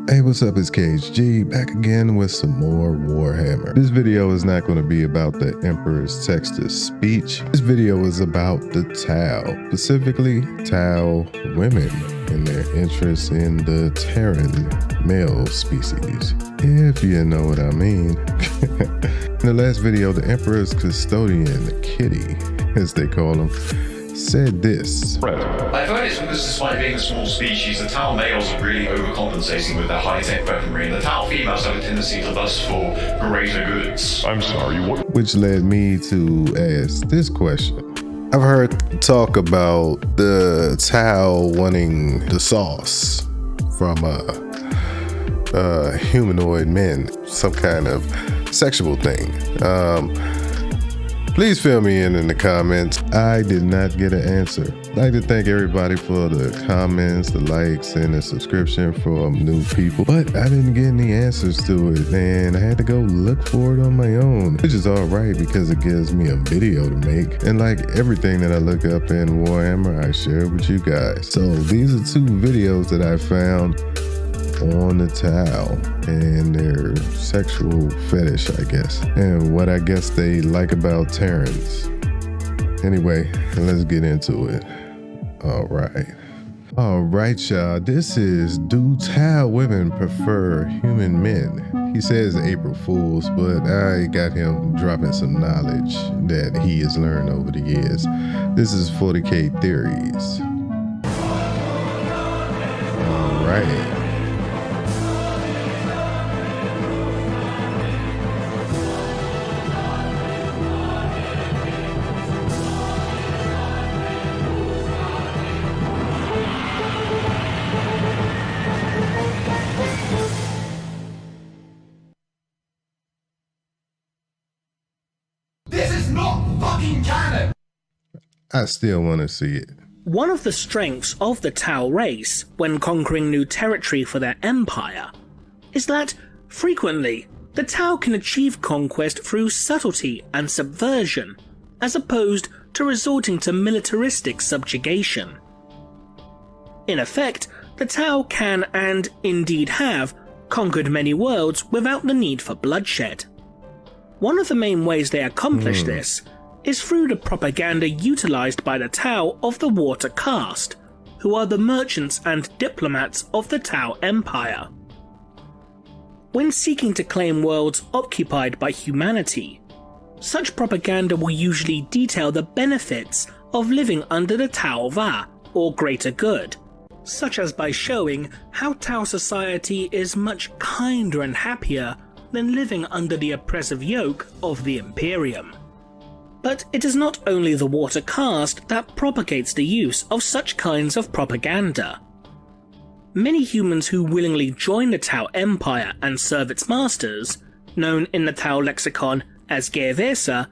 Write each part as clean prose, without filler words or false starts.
Hey, what's up? It's KHG back again with some more Warhammer. This video is not going to be about the Emperor's text-to speech. This video is about the Tau, specifically Tau women and their interest in the Terran male species, if you know what I mean. In the last video, the Emperor's custodian, Kitty, as they call him, said this. I've heard it's because despite being a small species, the Tau males are really overcompensating with their high-tech weaponry, and the Tau females have a tendency to lust for greater goods. I'm sorry, what? Which led me to ask this question. I've heard talk about the Tau wanting the sauce from humanoid men, some kind of sexual thing. Please fill me in the comments. I did not get an answer. I'd like to thank everybody for the comments, the likes, and the subscription from new people, but I didn't get any answers to it, and I had to go look for it on my own, which is all right because it gives me a video to make. And like everything that I look up in Warhammer, I share with you guys. So these are two videos that I found on the Tau and their sexual fetish, I guess, and what I guess they like about Terrans. Anyway, let's get into it. All right, y'all. This is, do Tau women prefer human men? He says April Fools, but I got him dropping some knowledge that he has learned over the years. This is 40K Theories. All right. This is not fucking canon! I still want to see it. One of the strengths of the Tau race when conquering new territory for their empire is that, frequently, the Tau can achieve conquest through subtlety and subversion, as opposed to resorting to militaristic subjugation. In effect, the Tau can, and indeed have, conquered many worlds without the need for bloodshed. One of the main ways they accomplish this is through the propaganda utilized by the Tau of the Water Caste, who are the merchants and diplomats of the Tau Empire. When seeking to claim worlds occupied by humanity, such propaganda will usually detail the benefits of living under the Tau Va, or greater good, such as by showing how Tau society is much kinder and happier than living under the oppressive yoke of the Imperium. But it is not only the Water Caste that propagates the use of such kinds of propaganda. Many humans who willingly join the Tau Empire and serve its masters, known in the Tau lexicon as Gearvesa,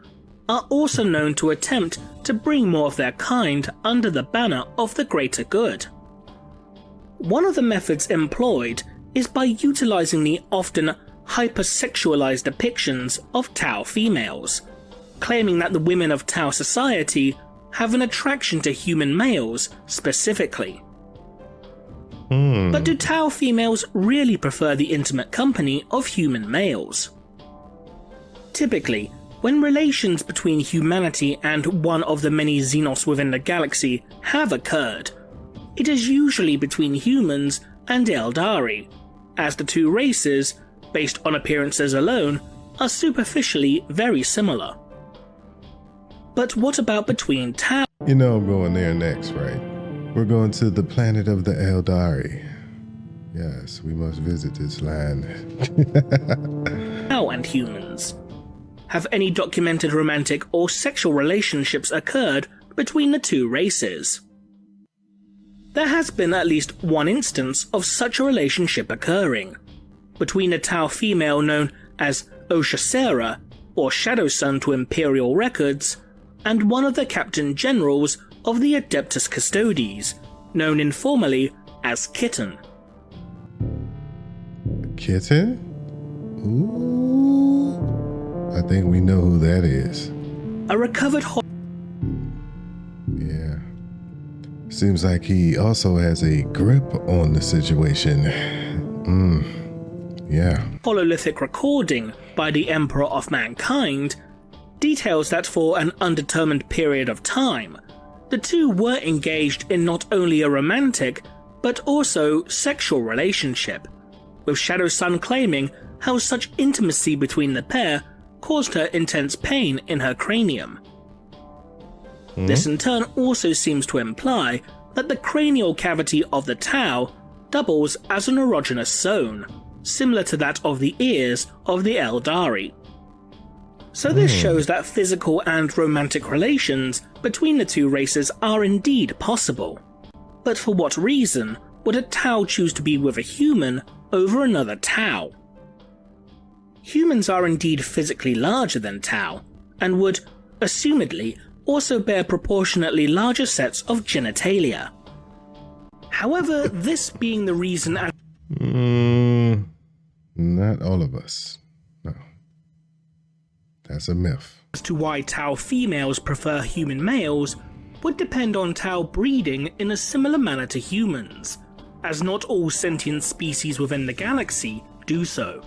are also known to attempt to bring more of their kind under the banner of the greater good. One of the methods employed is by utilizing the often hypersexualized depictions of Tau females, claiming that the women of Tau society have an attraction to human males specifically. But do Tau females really prefer the intimate company of human males? Typically, when relations between humanity and one of the many Xenos within the galaxy have occurred, it is usually between humans and Eldari, as the two races, based on appearances alone, are superficially very similar. But what about between Tau? You know I'm going there next, right? We're going to the planet of the Eldari. Yes, we must visit this land. Tau and humans? Have any documented romantic or sexual relationships occurred between the two races? There has been at least one instance of such a relationship occurring, between a Tau female known as Oshacera, or Shadow Sun to Imperial records, and one of the Captain Generals of the Adeptus Custodes, known informally as Kitten. Kitten? Ooh, I think we know who that is. A recovered Yeah. Seems like he also has a grip on the situation. hololithic recording by the Emperor of Mankind details that for an undetermined period of time, the two were engaged in not only a romantic, but also sexual relationship, with Shadow Sun claiming how such intimacy between the pair caused her intense pain in her cranium. This in turn also seems to imply that the cranial cavity of the Tau doubles as an erogenous zone, similar to that of the ears of the Eldari. So this shows that physical and romantic relations between the two races are indeed possible. But for what reason would a Tau choose to be with a human over another Tau? Humans are indeed physically larger than Tau, and would, assumedly, also bear proportionately larger sets of genitalia. However, this being the reason not all of us. No. That's a myth. as to why Tau females prefer human males would depend on Tau breeding in a similar manner to humans, as not all sentient species within the galaxy do so.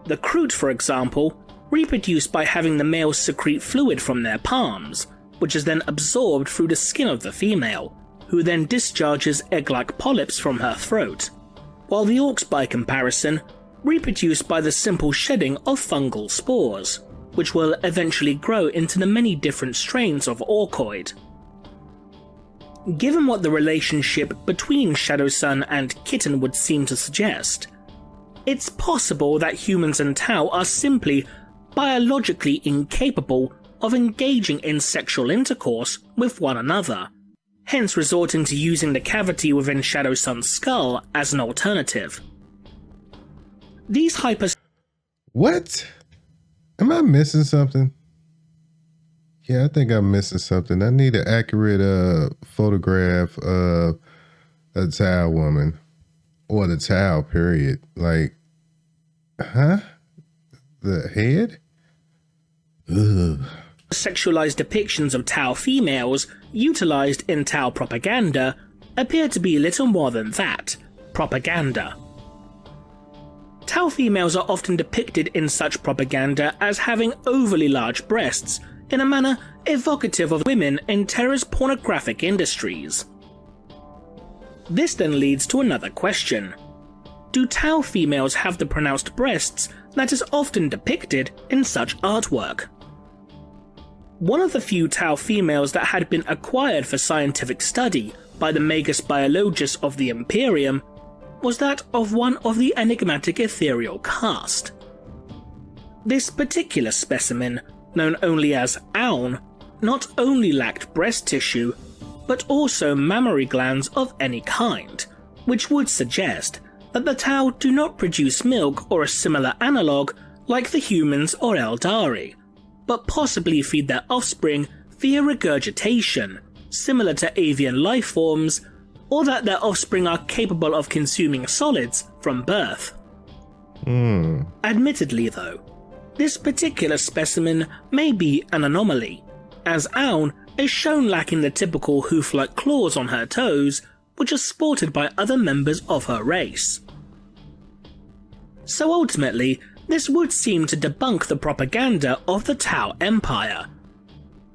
The Kroot, for example, reproduce by having the males secrete fluid from their palms, which is then absorbed through the skin of the female, who then discharges egg-like polyps from her throat, while the Orcs, by comparison, reproduce by the simple shedding of fungal spores, which will eventually grow into the many different strains of Orcoid. Given what the relationship between Shadow Sun and Kitten would seem to suggest, it's possible that humans and Tau are simply biologically incapable of engaging in sexual intercourse with one another, hence resorting to using the cavity within Shadow Sun's skull as an alternative. These What? Am I missing something? Yeah, I think I'm missing something. I need an accurate photograph of a Tau woman. Or the Tau, period. Like, huh? The head? Ugh. Sexualized depictions of Tau females utilized in Tau propaganda appear to be little more than that, propaganda. Tau females are often depicted in such propaganda as having overly large breasts in a manner evocative of women in Terra's pornographic industries. This then leads to another question. Do Tau females have the pronounced breasts that is often depicted in such artwork? One of the few Tau females that had been acquired for scientific study by the Magus Biologus of the Imperium was that of one of the enigmatic ethereal caste. This particular specimen, known only as Aun, not only lacked breast tissue, but also mammary glands of any kind, which would suggest that the Tau do not produce milk or a similar analogue like the humans or Eldari, but possibly feed their offspring via regurgitation, similar to avian life forms, or that their offspring are capable of consuming solids from birth. Admittedly though, this particular specimen may be an anomaly, as Aun is shown lacking the typical hoof-like claws on her toes, which are sported by other members of her race. So ultimately, this would seem to debunk the propaganda of the Tau Empire.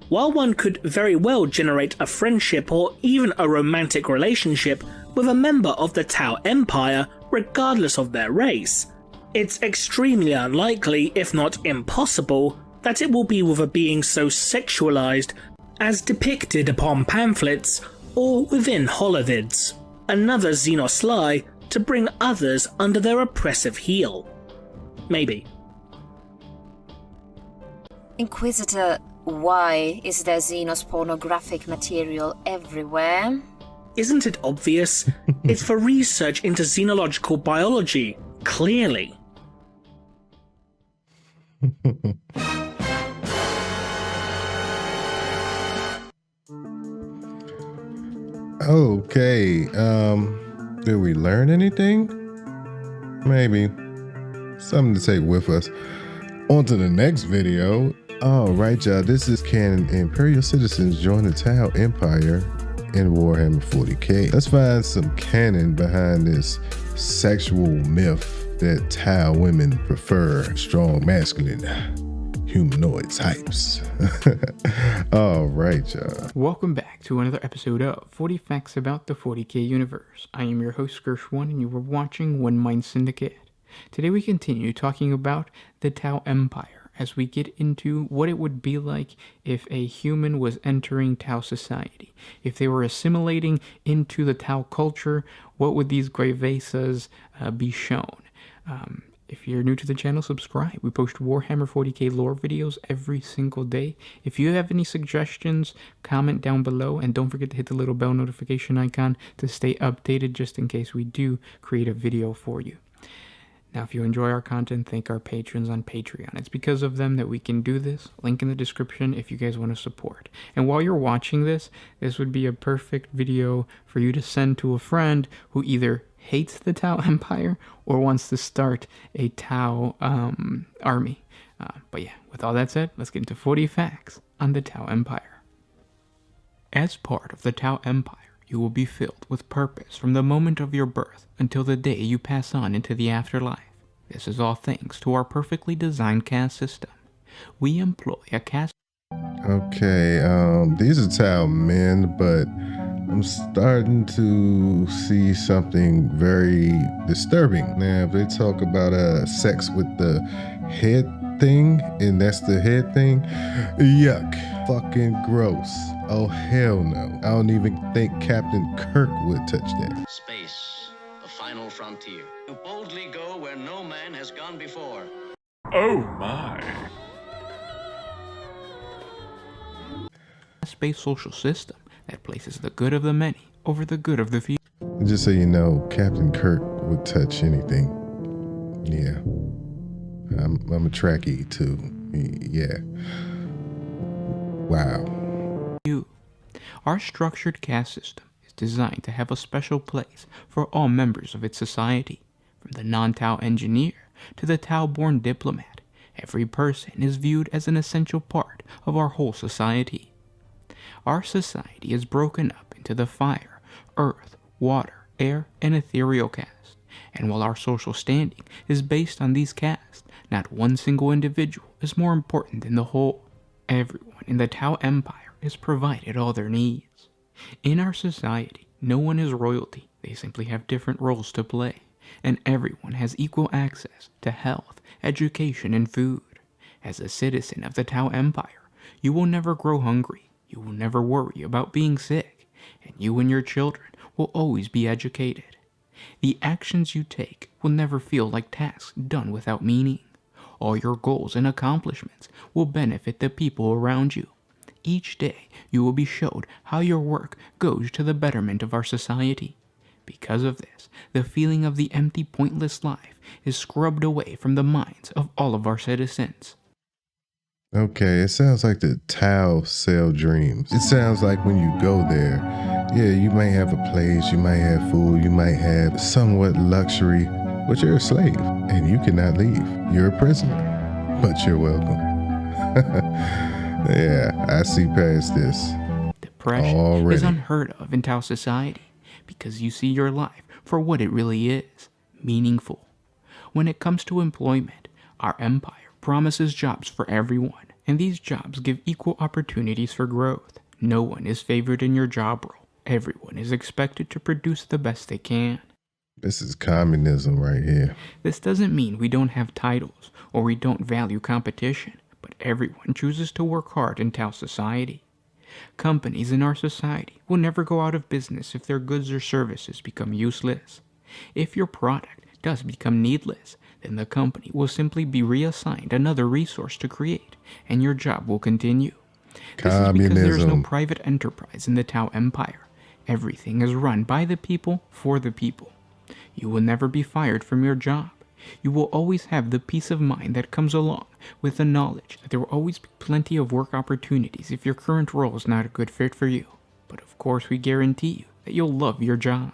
While one could very well generate a friendship or even a romantic relationship with a member of the Tau Empire regardless of their race, it's extremely unlikely, if not impossible, that it will be with a being so sexualized as depicted upon pamphlets or within holovids, another Xenos lie to bring others under their oppressive heel. Maybe. Inquisitor, why is there Xenos pornographic material everywhere? Isn't it obvious? It's for research into xenological biology, clearly. Okay, did we learn anything? Maybe. Something to take with us. On to the next video. Alright y'all, this is Canon Imperial Citizens join the Tau Empire in Warhammer 40k. Let's find some canon behind this sexual myth that Tau women prefer strong masculine humanoid types. All right, y'all. Welcome back to another episode of 40 Facts About the 40K Universe. I am your host, Gershwin, and you are watching One Mind Syndicate. Today we continue talking about the Tau Empire as we get into what it would be like if a human was entering Tau society. If they were assimilating into the Tau culture, what would these Gravesas be shown? If you're new to the channel, subscribe. We post Warhammer 40k lore videos every single day. If you have any suggestions, comment down below, and don't forget to hit the little bell notification icon to stay updated just in case we do create a video for you. Now, if you enjoy our content, thank our patrons on Patreon. It's because of them that we can do this. Link in the description if you guys want to support. And while you're watching this, this would be a perfect video for you to send to a friend who either hates the Tau Empire or wants to start a Tau army. But yeah, with all that said, let's get into 40 facts on the Tau Empire. As part of the Tau Empire, you will be filled with purpose from the moment of your birth until the day you pass on into the afterlife. This is all thanks to our perfectly designed caste system. We employ a caste... Okay, these are Tau men, but I'm starting to see something very disturbing. Now, if they talk about sex with the head thing, and that's the head thing, yuck. Fucking gross. Oh, hell no. I don't even think Captain Kirk would touch that. Space, the final frontier. You boldly go where no man has gone before. Oh my. Space social system that places the good of the many over the good of the few. Just so you know, Captain Kirk would touch anything. Yeah. I'm a Trekkie too. Yeah. Wow. Our structured caste system is designed to have a special place for all members of its society. From the non-Tau engineer to the Tau-born diplomat, every person is viewed as an essential part of our whole society. Our society is broken up into the fire, earth, water, air, and ethereal caste. And while our social standing is based on these castes, not one single individual is more important than the whole. Everyone in the Tau Empire is provided all their needs. In our society, no one is royalty. They simply have different roles to play. And everyone has equal access to health, education, and food. As a citizen of the Tau Empire, you will never grow hungry. You will never worry about being sick. And you and your children will always be educated. The actions you take will never feel like tasks done without meaning. All your goals and accomplishments will benefit the people around you. Each day, you will be showed how your work goes to the betterment of our society. Because of this, the feeling of the empty, pointless life is scrubbed away from the minds of all of our citizens. Okay, it sounds like the Tau sell dreams. It sounds like when you go there, yeah, you might have a place, you might have food, you might have somewhat luxury, but you're a slave and you cannot leave. You're a prisoner, but you're welcome. Yeah, I see past this. Depression already. is unheard of in Tau society because you see your life for what it really is, meaningful. When it comes to employment, our empire promises jobs for everyone, and these jobs give equal opportunities for growth. No one is favored in your job role. Everyone is expected to produce the best they can. This is communism right here. This doesn't mean we don't have titles or we don't value competition, but everyone chooses to work hard in Tau society. Companies in our society will never go out of business if their goods or services become useless. If your product does become needless, then the company will simply be reassigned another resource to create, and your job will continue. This is because there is no private enterprise in the Tau Empire. Everything is run by the people for the people. You will never be fired from your job. You will always have the peace of mind that comes along with the knowledge that there will always be plenty of work opportunities if your current role is not a good fit for you. But of course, we guarantee you that you'll love your job.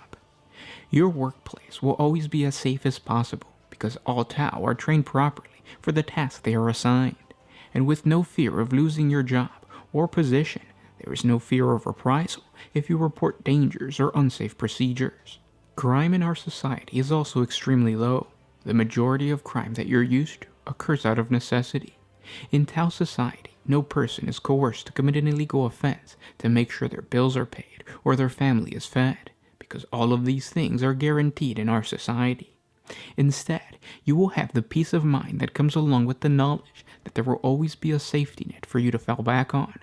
Your workplace will always be as safe as possible because all Tau are trained properly for the tasks they are assigned. And with no fear of losing your job or position, there is no fear of reprisal if you report dangers or unsafe procedures. Crime in our society is also extremely low. The majority of crime that you're used to occurs out of necessity. In Tau society, no person is coerced to commit an illegal offense to make sure their bills are paid or their family is fed, because all of these things are guaranteed in our society. Instead, you will have the peace of mind that comes along with the knowledge that there will always be a safety net for you to fall back on.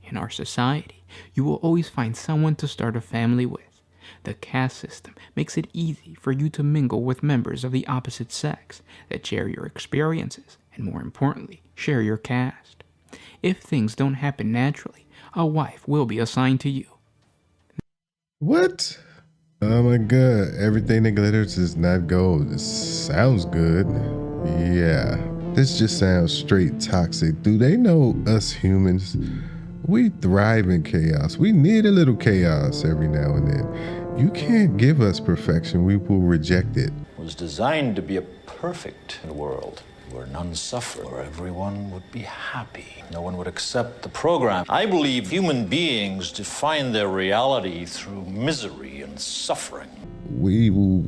In our society, you will always find someone to start a family with. The caste system makes it easy for you to mingle with members of the opposite sex that share your experiences and, more importantly, share your caste. If things don't happen naturally, a wife will be assigned to you. What? Oh my god, everything that glitters is not gold. This sounds good. Yeah, this just sounds straight toxic. Do they know us humans? We thrive in chaos. We need a little chaos every now and then. You can't give us perfection. We will reject it. It was designed to be a perfect world where none suffer, where everyone would be happy. No one would accept the program. I believe human beings define their reality through misery and suffering. We will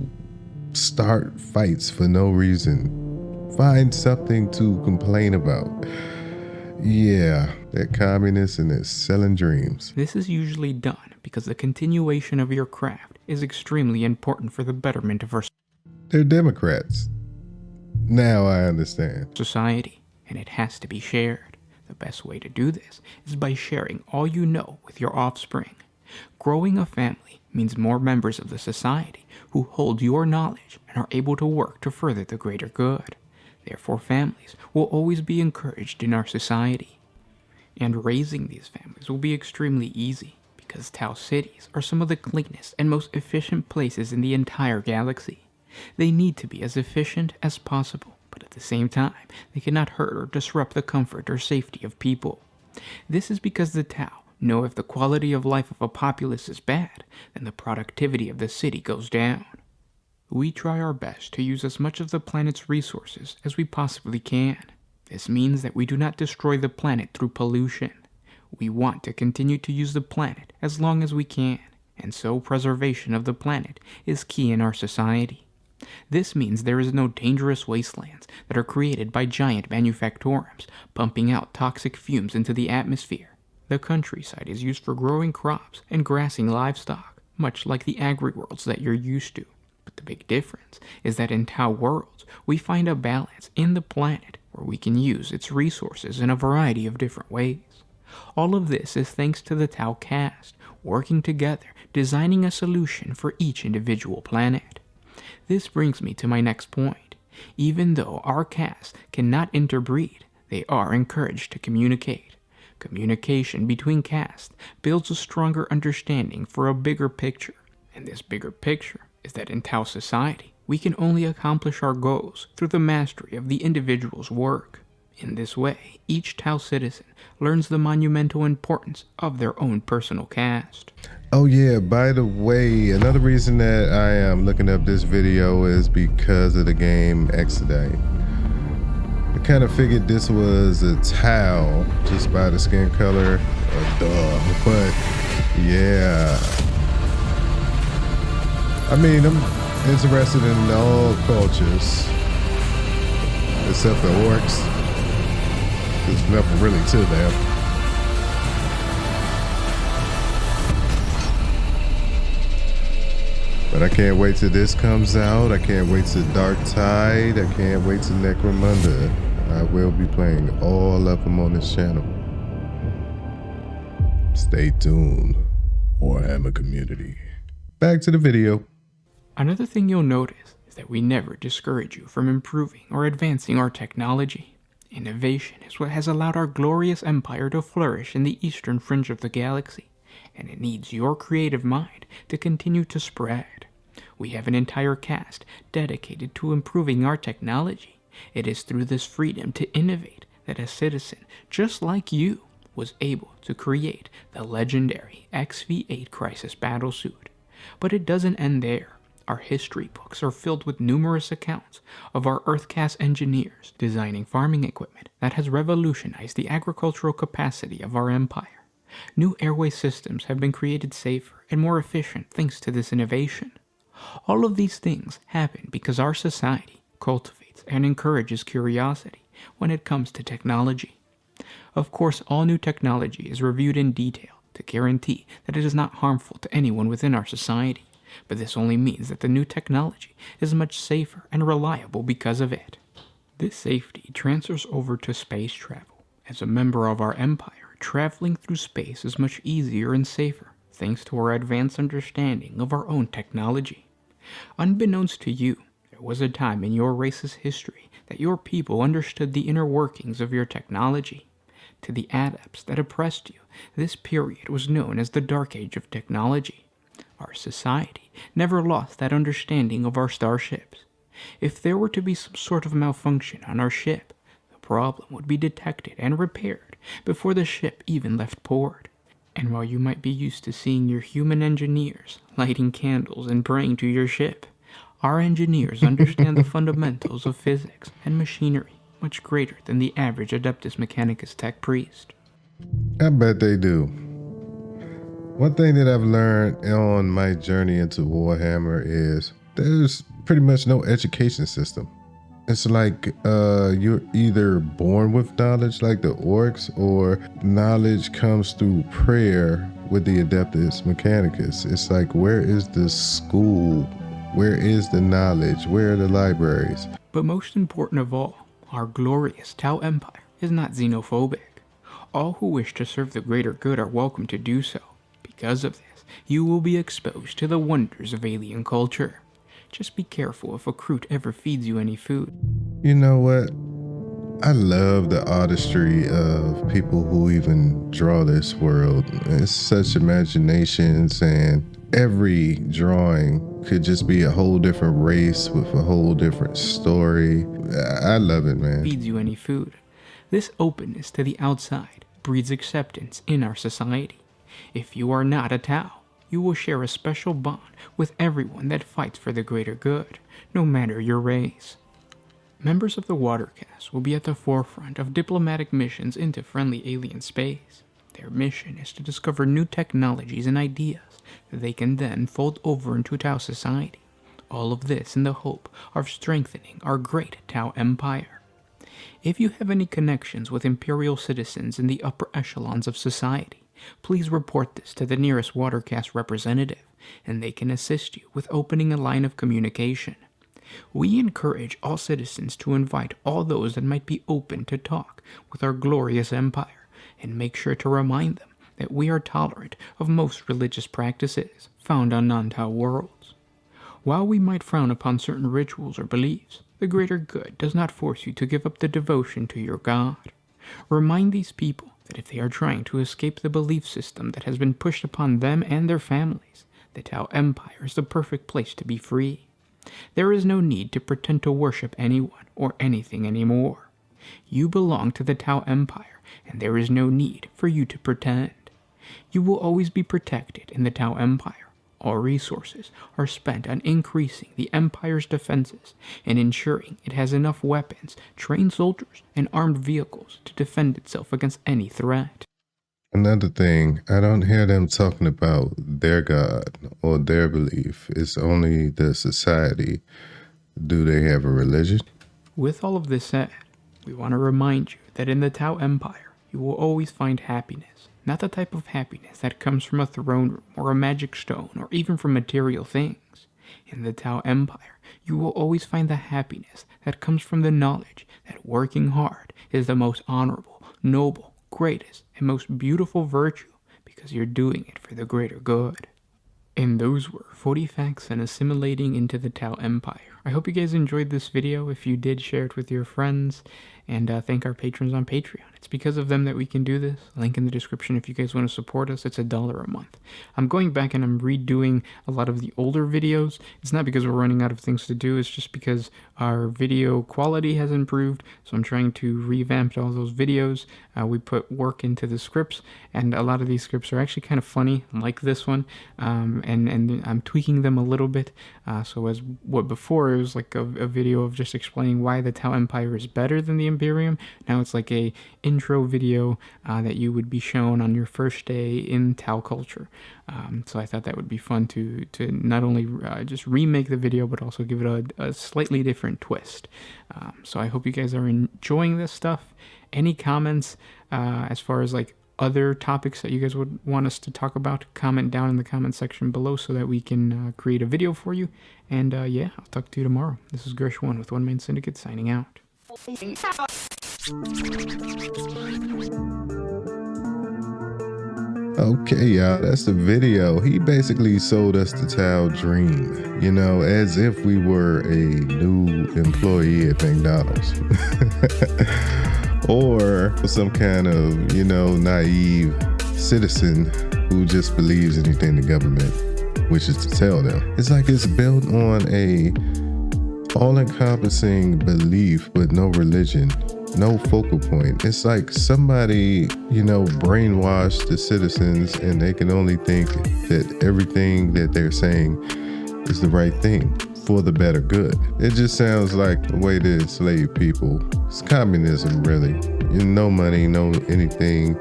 start fights for no reason. Find something to complain about. Yeah, they're communists and they're selling dreams. This is usually done because the continuation of your craft is extremely important for the betterment of our They're Democrats. Now I understand. society, and it has to be shared. The best way to do this is by sharing all you know with your offspring. Growing a family means more members of the society who hold your knowledge and are able to work to further the greater good. Therefore, families will always be encouraged in our society. And raising these families will be extremely easy, because Tau cities are some of the cleanest and most efficient places in the entire galaxy. They need to be as efficient as possible, but at the same time, they cannot hurt or disrupt the comfort or safety of people. This is because the Tau know if the quality of life of a populace is bad, then the productivity of the city goes down. We try our best to use as much of the planet's resources as we possibly can. This means that we do not destroy the planet through pollution. We want to continue to use the planet as long as we can, and so preservation of the planet is key in our society. This means there is no dangerous wastelands that are created by giant manufactorums pumping out toxic fumes into the atmosphere. The countryside is used for growing crops and grassing livestock, much like the agri-worlds that you're used to. But the big difference is that in Tau worlds, we find a balance in the planet where we can use its resources in a variety of different ways. All of this is thanks to the Tau caste, working together, designing a solution for each individual planet. This brings me to my next point. Even though our caste cannot interbreed, they are encouraged to communicate. Communication between castes builds a stronger understanding for a bigger picture, and this bigger picture is that in Tau society, we can only accomplish our goals through the mastery of the individual's work. In this way, each Tau citizen learns the monumental importance of their own personal caste. Oh yeah, by the way, another reason that I am looking up this video is because of the game Exodite. I kind of figured this was a Tau just by the skin color, but yeah. I mean, I'm interested in all cultures, except the orcs. There's nothing really to them. But I can't wait till this comes out. I can't wait till Dark Tide. I can't wait till Necromunda. I will be playing all of them on this channel. Stay tuned, Warhammer community. Back to the video. Another thing you'll notice is that we never discourage you from improving or advancing our technology. Innovation is what has allowed our glorious empire to flourish in the eastern fringe of the galaxy, and it needs your creative mind to continue to spread. We have an entire caste dedicated to improving our technology. It is through this freedom to innovate that a citizen just like you was able to create the legendary XV-8 Crisis battlesuit. But it doesn't end there. Our history books are filled with numerous accounts of our Earth-caste engineers designing farming equipment that has revolutionized the agricultural capacity of our empire. New airway systems have been created safer and more efficient thanks to this innovation. All of these things happen because our society cultivates and encourages curiosity when it comes to technology. Of course, all new technology is reviewed in detail to guarantee that it is not harmful to anyone within our society, but this only means that the new technology is much safer and reliable because of it. This safety transfers over to space travel. As a member of our empire, traveling through space is much easier and safer thanks to our advanced understanding of our own technology. Unbeknownst to you, there was a time in your race's history that your people understood the inner workings of your technology. To the adepts that oppressed you, this period was known as the Dark Age of technology. Our society never lost that understanding of our starships. If there were to be some sort of malfunction on our ship, the problem would be detected and repaired before the ship even left port. And while you might be used to seeing your human engineers lighting candles and praying to your ship, our engineers understand the fundamentals of physics and machinery much greater than the average Adeptus Mechanicus tech priest. I bet they do. One thing that I've learned on my journey into Warhammer is there's pretty much no education system. It's like you're either born with knowledge like the orcs, or knowledge comes through prayer with the Adeptus Mechanicus. It's like, where is the school? Where is the knowledge? Where are the libraries? But most important of all, our glorious Tau Empire is not xenophobic. All who wish to serve the greater good are welcome to do so. Because of this, you will be exposed to the wonders of alien culture. Just be careful if a Kroot ever feeds you any food. You know what? I love the artistry of people who even draw this world. It's such imaginations, and every drawing could just be a whole different race with a whole different story. I love it, man. Feeds you any food. This openness to the outside breeds acceptance in our society. If you are not a Tau, you will share a special bond with everyone that fights for the greater good, no matter your race. Members of the Watercast will be at the forefront of diplomatic missions into friendly alien space. Their mission is to discover new technologies and ideas that they can then fold over into Tau society. All of this in the hope of strengthening our great Tau Empire. If you have any connections with Imperial citizens in the upper echelons of society, please report this to the nearest Watercast representative, and they can assist you with opening a line of communication. We encourage all citizens to invite all those that might be open to talk with our glorious empire, and make sure to remind them that we are tolerant of most religious practices found on non-Tau worlds. While we might frown upon certain rituals or beliefs, the greater good does not force you to give up the devotion to your God. Remind these people that if they are trying to escape the belief system that has been pushed upon them and their families, the Tau Empire is the perfect place to be free. There is no need to pretend to worship anyone or anything anymore. You belong to the Tau Empire, and there is no need for you to pretend. You will always be protected in the Tau Empire. All resources are spent on increasing the Empire's defenses and ensuring it has enough weapons, trained soldiers, and armed vehicles to defend itself against any threat. Another thing, I don't hear them talking about their God or their belief. It's only the society. Do they have a religion? With all of this said, we want to remind you that in the Tau Empire, you will always find happiness. Not the type of happiness that comes from a throne room or a magic stone or even from material things. In the Tau Empire, you will always find the happiness that comes from the knowledge that working hard is the most honorable, noble, greatest, and most beautiful virtue because you're doing it for the greater good. And those were 40 facts on assimilating into the Tau Empire. I hope you guys enjoyed this video. If you did, share it with your friends, and thank our patrons on Patreon. It's because of them that we can do this. Link in the description if you guys want to support us. It's $1 a month. I'm going back and I'm redoing a lot of the older videos. It's not because we're running out of things to do. It's just because our video quality has improved. So I'm trying to revamp all those videos. We put work into the scripts, and a lot of these scripts are actually kind of funny, like this one. And I'm tweaking them a little bit. So as what before it was like a video of just explaining why the Tau Empire is better than the Imperium. Now it's like a intro video that you would be shown on your first day in Tau culture. So I thought that would be fun to not only just remake the video, but also give it a slightly different twist. So I hope you guys are enjoying this stuff. Any comments as far as like other topics that you guys would want us to talk about, comment down in the comment section below so that we can create a video for you. And yeah, I'll talk to you tomorrow. This is Gersh1 with One Mind Syndicate signing out. Okay, y'all, that's the video. He basically sold us the Tau dream, you know, as if we were a new employee at McDonald's. Or some kind of, you know, naive citizen who just believes anything the government wishes to tell them. It's like it's built on a all-encompassing belief but no religion, no focal point. It's like somebody, you know, brainwashed the citizens and they can only think that everything that they're saying is the right thing for the better good. It just sounds like the way to enslave people. It's communism, really. No money, no anything.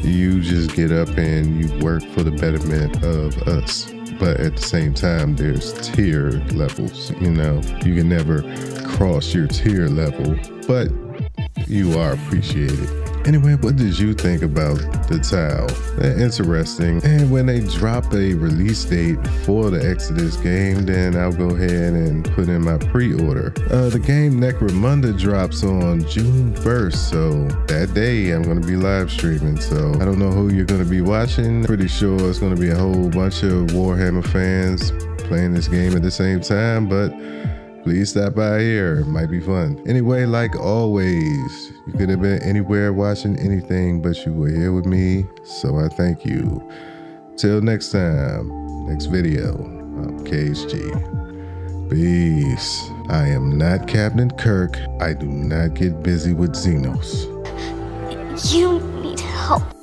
You just get up and you work for the betterment of us. But at the same time, there's tier levels, you know. You can never cross your tier level, but you are appreciated. Anyway, what did you think about the Tau? Interesting. And when they drop a release date for the Exodus game, then I'll go ahead and put in my pre-order. The game Necromunda drops on June 1st, so that day I'm going to be live streaming. So I don't know who you're going to be watching. Pretty sure it's going to be a whole bunch of Warhammer fans playing this game at the same time, but please stop by here. It might be fun. Anyway, like always, you could have been anywhere watching anything, but you were here with me, so I thank you. Till next time, next video, I'm KHG. Peace. I am not Captain Kirk. I do not get busy with Xenos. You need help.